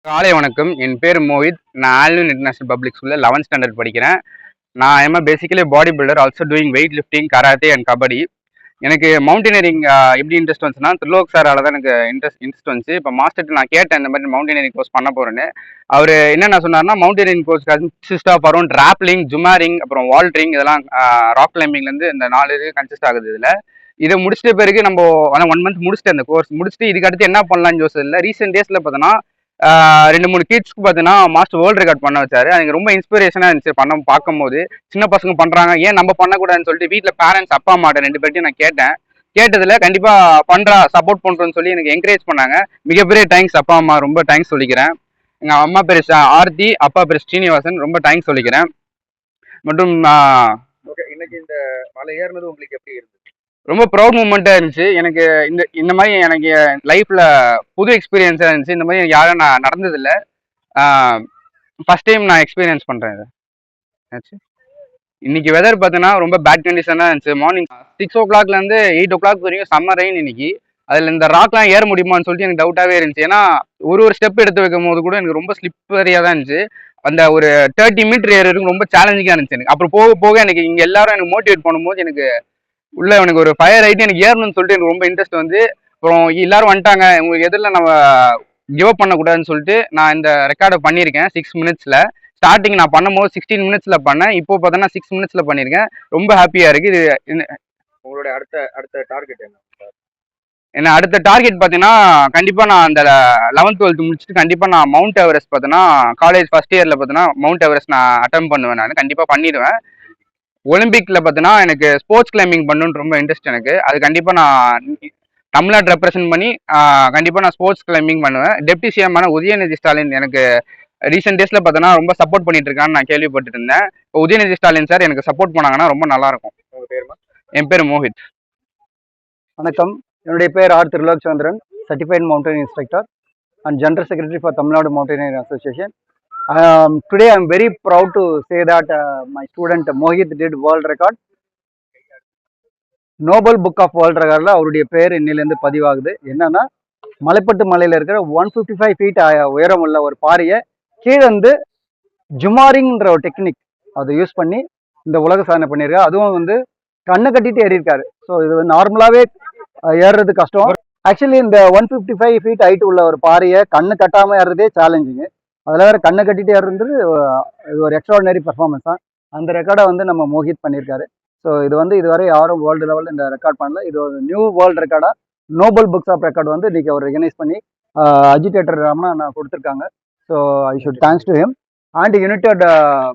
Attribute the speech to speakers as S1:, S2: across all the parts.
S1: காலை வணக்கம். என் பேர் மோஹித். நான் ஆல்வின் இன்டர்நேஷனல் பப்ளிக் ஸ்கூலில் 11th ஸ்டாண்டர்ட் படிக்கிறேன். நான் am basically body builder, also doing weight lifting, karate and kabaddi. எனக்கு மவுண்டனரிங் எப்படி இன்ட்ரெஸ்ட் வந்துச்சுன்னா, திருலோக் சாரால தான் எனக்கு இன்ட்ரெஸ்ட் வந்துச்சு. இப்போ மாஸ்டர்கிட்ட நான் கேட்டேன், இந்த மாதிரி மவுண்டனரிங் கோர்ஸ் பண்ண போகிறேன்னு. அவர் என்னென்ன சொன்னார்னா, mountaineering course consist of around rappelling, jumaring, அப்புறம் வால்ட்ரிங், இதெல்லாம் ராக் கிளைம்பிங்லேருந்து இந்த 4 இது கன்சிஸ்ட் ஆகுது. இதை முடிச்சிட்ட பிறகு நம்ம 1 மந்த் முடிச்சுட்டு அந்த கோர்ஸ் முடிச்சுட்டு இதுக்கு அடுத்து என்ன பண்ணலாம்னு யோசிச்சதில்லை. ரீசெண்ட் டேஸில் பார்த்தோன்னா 2-3 கிட்ஸ்க்கு பார்த்தீங்கன்னா மாஸ்டர் வேர்ல்டு ரெக்கார்ட் பண்ண வச்சாரு. எனக்கு ரொம்ப இன்ஸ்பிரேஷனாக இருந்துச்சு பார்க்கும்போது. சின்ன பசங்க பண்ணுறாங்க, ஏன் நம்ம பண்ணக்கூடாதுன்னு சொல்லிட்டு வீட்டில் பேரண்ட்ஸ், அப்பா அம்மாட்ட 2 பேர்ட்டையும் நான் கேட்டேன். கேட்டதில் கண்டிப்பாக சப்போர்ட் பண்ணுறோன்னு சொல்லி எனக்கு என்கரேஜ் பண்ணாங்க. மிகப்பெரிய தேங்க்ஸ் அப்பா அம்மா, ரொம்ப தேங்க்ஸ் சொல்லிக்கிறேன். எங்கள் அம்மா பேர் ஆர்த்தி, அப்பா பேர் ஸ்ரீனிவாசன், ரொம்ப தேங்க்ஸ் சொல்லிக்கிறேன். மற்றும்
S2: இன்னைக்கு இந்த மலை ஏறினது உங்களுக்கு எப்படி இருந்துச்சு?
S1: ரொம்ப ப்ரௌட் மூமெண்ட்டாக இருந்துச்சு. எனக்கு இந்த மாதிரி எனக்கு லைஃப்பில் புது எக்ஸ்பீரியன்ஸாக இருந்துச்சு. இந்த மாதிரி எனக்கு யாரும் நான் நடந்ததில்லை. ஃபஸ்ட் டைம் நான் எக்ஸ்பீரியன்ஸ் பண்ணுறேன் இதை. இன்னைக்கு வெதர் பார்த்தீங்கன்னா ரொம்ப பேட் கண்டிஷனாக இருந்துச்சு. மார்னிங் 6 o'clockலேருந்து 8 o'clock வரைக்கும் சம்மர் ரெயின் இன்னைக்கு. அதில் இந்த ராக்லாம் ஏற முடியுமான்னு சொல்லிட்டு எனக்கு டவுட்டாகவே இருந்துச்சு. ஏன்னா ஒரு ஸ்டெப் எடுத்து வைக்கும் போது கூட எனக்கு ரொம்ப ஸ்லிப்பரியாக தான் இருந்துச்சு. அந்த ஒரு 30 மீட்டர் ஏறதுக்கு ரொம்ப சேலஞ்சிங்காக இருந்துச்சு எனக்கு. அப்புறம் போக போக எனக்கு இங்கே எல்லாரும் எனக்கு மோட்டிவேட் பண்ணும்போது எனக்கு உள்ள எனக்கு ஒரு ஃபயர் ஆகிட்டு எனக்கு ஏறணும்னு சொல்லிட்டு எனக்கு ரொம்ப இன்ட்ரெஸ்ட் வந்து, அப்புறம் எல்லாரும் வந்துட்டாங்க, உங்களுக்கு எதிரில் நம்ம கிவ் அப் பண்ணக்கூடாதுன்னு சொல்லிட்டு நான் இந்த ரெக்கார்டை பண்ணியிருக்கேன் 6 minutesல. ஸ்டார்டிங் நான் பண்ணும்போது 16 minutesல பண்ணேன். இப்போ பார்த்தோன்னா 6 minutesல பண்ணியிருக்கேன். ரொம்ப ஹாப்பியாக இருக்குது.
S2: உங்களுடைய அடுத்த டார்கெட்
S1: என்ன அடுத்த டார்கெட் பார்த்தீங்கன்னா, கண்டிப்பாக நான் அந்த 11th 12th முடிச்சுட்டு கண்டிப்பாக நான் மவுண்ட் எவரெஸ்ட் பார்த்தோன்னா காலேஜ் ஃபர்ஸ்ட் இயரில் பார்த்தோன்னா மவுண்ட் எவரெஸ்ட் நான் அட்டம் பண்ணுவேன். நான் கண்டிப்பாக பண்ணிடுவேன். ஒலிம்பிக்கில் பார்த்தீங்கன்னா எனக்கு ஸ்போர்ட்ஸ் கிளைம்பிங் பண்ணணுன்னு ரொம்ப இன்ட்ரெஸ்ட் எனக்கு. அது கண்டிப்பாக நான் தமிழ்நாடு ரெப்ரசென்ட் பண்ணி கண்டிப்பாக நான் ஸ்போர்ட்ஸ் கிளைம்பிங் பண்ணுவேன். டெப்டி சிஎம்மான உதயநிதி ஸ்டாலின் எனக்கு ரீசெண்ட் டேஸில் பார்த்தோன்னா ரொம்ப சப்போர்ட் பண்ணிட்டு இருக்கான்னு நான் கேள்விப்பட்டு இருந்தேன். இப்போ உதயநிதி ஸ்டாலின் சார் எனக்கு சப்போர்ட் பண்ணாங்கன்னா ரொம்ப நல்லாயிருக்கும்.
S2: உங்கள் பேருமா?
S1: என் பேர் மோஹித்.
S3: வணக்கம், என்னுடைய பேர் R Thirulok Chandran, certified mountain instructor and General Secretary for Tamil Nadu Mountaineering Association. Today I am very proud to say that my student Mohit did world record. Nobel book of world ரெக்கார்டில் அவருடைய பேர் இன்னிலேருந்து பதிவாகுது. என்னன்னா, மலைப்பட்டு மலையில் இருக்கிற 155 feet உயரம் உள்ள ஒரு பாறையை கீழே வந்து ஜுமாரிங்ன்ற ஒரு டெக்னிக் அதை யூஸ் பண்ணி இந்த உலக சாதனை பண்ணியிருக்காரு. அதுவும் வந்து கண்ணை கட்டிட்டு ஏறியிருக்காரு. ஸோ இது நார்மலாகவே ஏறுறது கஷ்டம். ஆக்சுவலி இந்த 155 feet ஹைட் உள்ள ஒரு பாறையை கண்ணு கட்டாமல் ஏறுறதே சேலஞ்சிங்கு. அதில் வேறு கண்ணை கட்டிட்டு ஏறுறது இது ஒரு எக்ஸ்ட்ராடினரி பர்ஃபார்மன்ஸ் தான். அந்த ரெக்கார்டை வந்து நம்ம மோஹித் பண்ணியிருக்காரு. ஸோ இது வந்து இதுவரை யாரும் வேர்ல்டு லெவலில் இந்த ரெக்கார்ட் பண்ணல. இது ஒரு நியூ வேர்ல்டு ரெக்கார்டாக நோபல் புக்ஸ் ஆஃப் ரெக்கார்ட் வந்து இன்றைக்கி அவர் ரெகனைஸ் பண்ணி அஜிடேட்டர் ரமணா நான் கொடுத்துருக்காங்க. So I should thanks to him. And united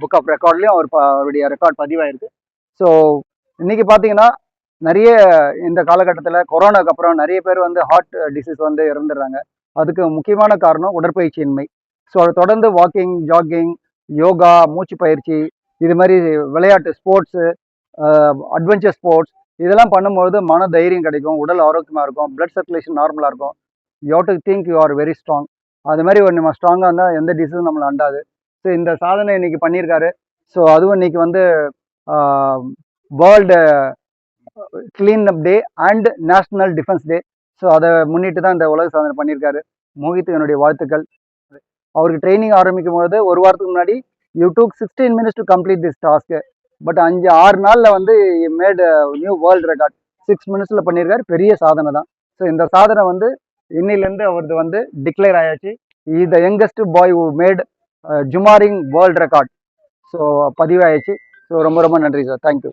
S3: book of ரெக்கார்ட்லேயும் அவருடைய ரெக்கார்ட் பதிவாயிருக்கு. ஸோ இன்றைக்கி பார்த்தீங்கன்னா நிறைய இந்த காலகட்டத்தில் கொரோனாக்கு அப்புறம் நிறைய பேர் வந்து ஹார்ட் டிசீஸ் வந்து இறந்துடுறாங்க. அதுக்கு முக்கியமான காரணம் உடற்பயிற்சியின்மை. ஸோ அதை தொடர்ந்து வாக்கிங், ஜாகிங், யோகா, மூச்சு பயிற்சி, இது மாதிரி விளையாட்டு ஸ்போர்ட்ஸு, அட்வென்ச்சர் ஸ்போர்ட்ஸ் இதெல்லாம் பண்ணும்போது மன தைரியம் கிடைக்கும், உடல் ஆரோக்கியமாக இருக்கும், பிளட் சர்க்குலேஷன் நார்மலாக இருக்கும். You have to think you are very strong. அது மாதிரி ஒரு நம்ம ஸ்ட்ராங்காக இருந்தால் எந்த டிசீஸும் நம்மளை அண்டாது. ஸோ இந்த சாதனை இன்னைக்கு பண்ணியிருக்காரு. ஸோ அதுவும் இன்னைக்கு வந்து world clean up day and national defence day. So அதை முன்னிட்டு தான் இந்த உலக சாதனை பண்ணியிருக்காரு. மோஹித் என்னுடைய வாழ்த்துக்கள். அவருக்கு ட்ரைனிங் ஆரம்பிக்கும் போது ஒரு வாரத்துக்கு முன்னாடி you duke 16 minutes to complete this task. But 5-6 நாளில் வந்து மேட் நியூ வேர்ல்டு ரெக்கார்ட் 6 minutesல பண்ணியிருக்காரு. பெரிய சாதனை தான். ஸோ இந்த சாதனை வந்து இன்னிலேருந்து அவரது வந்து டிக்ளேர் ஆயாச்சு. Is the youngest boy who made jumaring world record. So பதிவாயாச்சு. ஸோ ரொம்ப ரொம்ப நன்றி சார். தேங்க்யூ.